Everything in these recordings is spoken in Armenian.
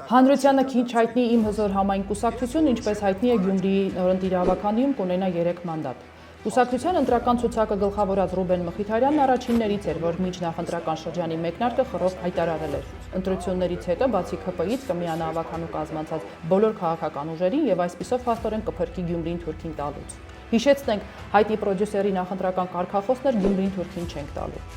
Հանրությանը քիչ հայտնի Իմ հզոր համայն կուսակցությունը, ինչպես հայտնի է Գյումրիի նորընտիր ավականիում կունենա 3 մանդատ։ Կուսակցության ընտրական ցուցակը գլխավորած Ռուբեն Մխիթարյանն առաջիններից էր, որ միջնախնդրական շրջանի մեկնարկը խռով հայտարարել էր։ Ընտրություններից հետո բացի ՔՊ-ից կմիանա ավականու կազմացած բոլոր քաղաքական ուժերին եւ այսպիսով փաստորեն կփրկի Գյումրին թուրքին տալուց։ Հիշեցնենք, հայտնի պրոդյուսերի նախընտրական կարգախոսն էր Գյումրին թուրքին չենք տալու։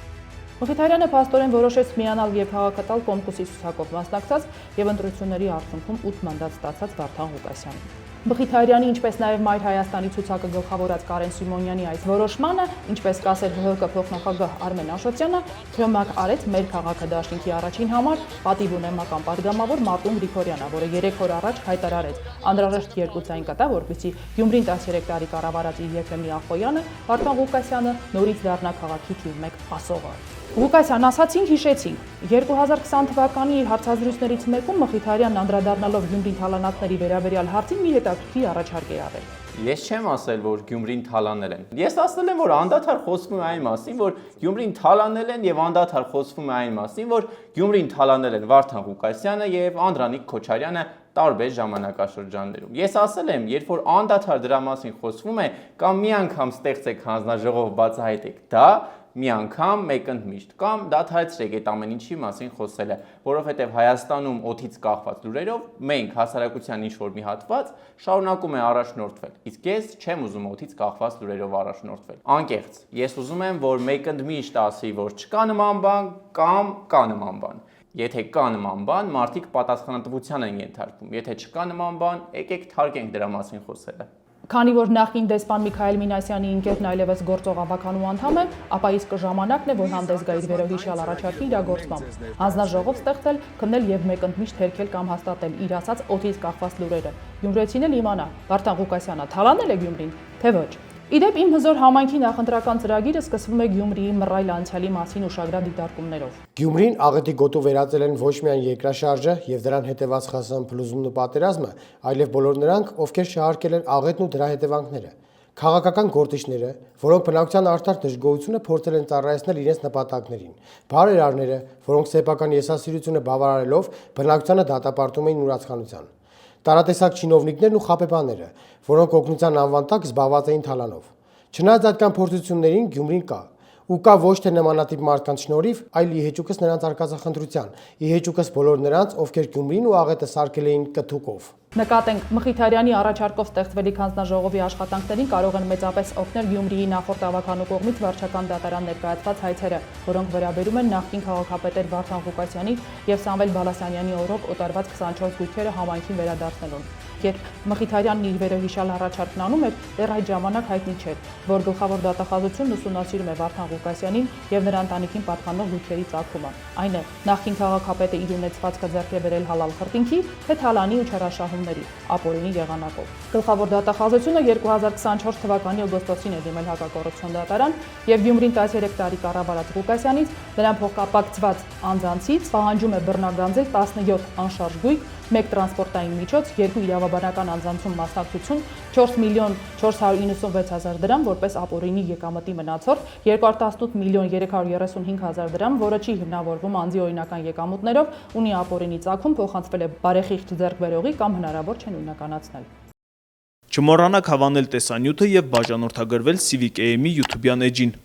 Մխիթարյանը փաստորեն որոշեց միանալ եւ քաղաքը տալ Կոմկուսի ցուցակով մասնակցած եւ ընտրությունների արդյունքում 8 մանդատ ստացած Վարդան Ղուկասյանին։ Մխիթարյանի, ինչպես նաև Մայր Հայաստանի ցուցակը գլխավորած Կարեն Սիմոնյանի այս որոշմանը, ինչպես կասեր ՀՀԿ փոխնախագահ Արմեն Աշոտյանը, թյոմակ արեց մեր քաղաքը դաշինքի առաջին համար, պատիվ ունեմական падգամավոր Մարտուն Գրիգորյանը, որը 3 օր առաջ հայտարարեց, անհրաժեշտ 2 ձայն կտա, որպեսզի Գյումրին 13 տարի կառավարած իր Եֆրեմի Ախոյանը, Վարդան Ղուկասյանը նորից դառնա քաղաքի թիվ 1 ասողը։ Ղուկասյան ասացինք, հիշեցինք։ 2020 թվականի իր հարցազրույցներից մեկում Մխիթարյանն անդրադառնալով Գյումրին թալանածների վերաբերյալ հարցին մի հետաքրքիր առաջարկ է արել։ Ես չեմ ասել, որ Գյումրին թալանել են։ Ես ասել եմ, որ անդադար խոսվում է այն մասին, որ Գյումրին թալանել են եւ անդադար խոսվում է այն մասին, որ Գյումրին թալանել են Վարդան Ղուկասյանը եւ Անդրանիկ Քոչարյանը տարբեր ժամանակաշրջաններում։ Ես ասել եմ, երբ որ անդադար դրա մասին խոսվում է, կամ մի անգամ ստեղծեք հանձնաժողով բացահայտեք դա, մի անգամ մեկընդմիշտ կամ դադարեցրեք այդ ամեն ինչի մասին խոսելը, որովհետև Հայաստանում օդից կախված լուրերով մենք հասարակության ինչ-որ մի հատված շարունակում է առաջնորդվել, իսկ ես չեմ ուզում օդից կախված լուրերով առաջնորդվել։ Անկեղծ, ես ուզում եմ, որ մեկընդմիշտ ասի, որ չկա նման բան կամ կա նման բան։ Եթե կա նման բան, մարդիկ պատասխանատվության են ենթարկվում, եթե չկա նման բան, եկեք թարգենք դրա մասին խոսելը։ Քանի որ նախկին դեսպան Միքայել Մինասյանի ընկերն այլևս գործող ավականու անդամ է, ապա իսկ ժամանակն է, որ հանդես գա իր վերոհիշյալ առաջարկի իրագործմամբ, հանձնաժողով ստեղծել, քննել եւ մեկընդմիշտ հերքել կամ հաստատել իր ասած օդից կախված լուրերը։ Գյումրեցին էլ իմանա, Վարդան Ղուկասյանը թալանել է Գյումրին, թե ոչ։ Իդեպ Իմ հզոր համայնքի նախընտրական ծրագիրը սկսվում է Գյումրիի մռայլ անցյալի մասին ուշագրավ դիտարկումներով։ Գյումրին աղետի գոտու վերածել են ոչ միայն երկրաշարժը եւ դրան հետեւած խասան փլուզումն ու պատերազմը, այլև բոլոր նրանք, ովքեր շահարկել են աղետն ու դրա հետևանքները։ Քաղաքական գործիչները, որոնք բնակության արդար դժգոհությունը փորձել են ծառայեցնել իրենց նպատակներին, բարերարները, որոնք սեփական եսասիրությունը բավարարելով բնակչությանը դատապարտում էին ուրացկանության։ Տարատեսակ չինովնիկներն ու խաբեբաները, որոնք օգնության անվան տակ զբաղված էին թալանով։ Չնայած այդքան փորձություններին Գյումրին կա, ու կա ոչ թե նմանատիպ մարդկանց շնորհիվ, այլ ի հեճուկս նրանց արկածախնդրության, ի հեճուկս բոլոր նրանց, ովքեր Գյումրին ու աղետը սարքել էին կթուկով։ Նկատենք, Մխիթարյանի առաջարկով ստեղծվելիք հանձնաժողովի աշխատանքներին կարող են մեծապես օգնել Գյումրիի նախորդ ավականու կողմից վարչական դատարան ներկայացված հայցերը, որոնք վերաբերում են նախկին քաղաքապետեր Վարդան Ղուկասյանի եւ Սամվել Բալասանյանի օրոք օտարված 24 գույքերը համայնքին վերադարձնելուն։ Երբ Մխիթարյանն իր վերոհիշյալ առաջարկն անում էր, դեռ այդ ժամանակ հայտնի չէր, որ գլխավոր դատախազությունն ուսումնասիրում է Վարդան Ղուկասյանին եւ նրա ընտանիքին պատկանող գույքերի ծագումը։ Այն է, նախկին քաղաքապետը իր ունեցվածքը ձեռք է բերել հալալ խրտինքի, թե թալանի ու չարաշահումների, ապօրինի եղանակով։ Գլխավոր դատախազությունը 2024 թվականի օգոստոսին է դիմել հակակոռուպցիոն դատարան եւ Գյումրին 13 տարի կառավարած Ղուկասյանից նրան փոխկապակցված անձանցից պահանջում է բռնագանձել 17 անշարժ գույք, 1 տրանսպորտային միջոց, 2 իրավաբանական անձանցում մասնակցություն, 4 միլիոն 496 հազար դրամ որպես ապօրինի եկամտի մնացորդ, 218 միլիոն 335 հազար դրամ, որը չի հիմնավորվում անձի օրինական եկամուտներով, ունի ապօրինի ծագում, փոխանցվել է բարեխիղճ ձեռքբերողի կամ հնարավոր չէ նույնականացնել։ Չմոռանաք հավանել տեսանյութը եւ բաժանորդագրվել Civic AM-ի YouTube-յան էջին։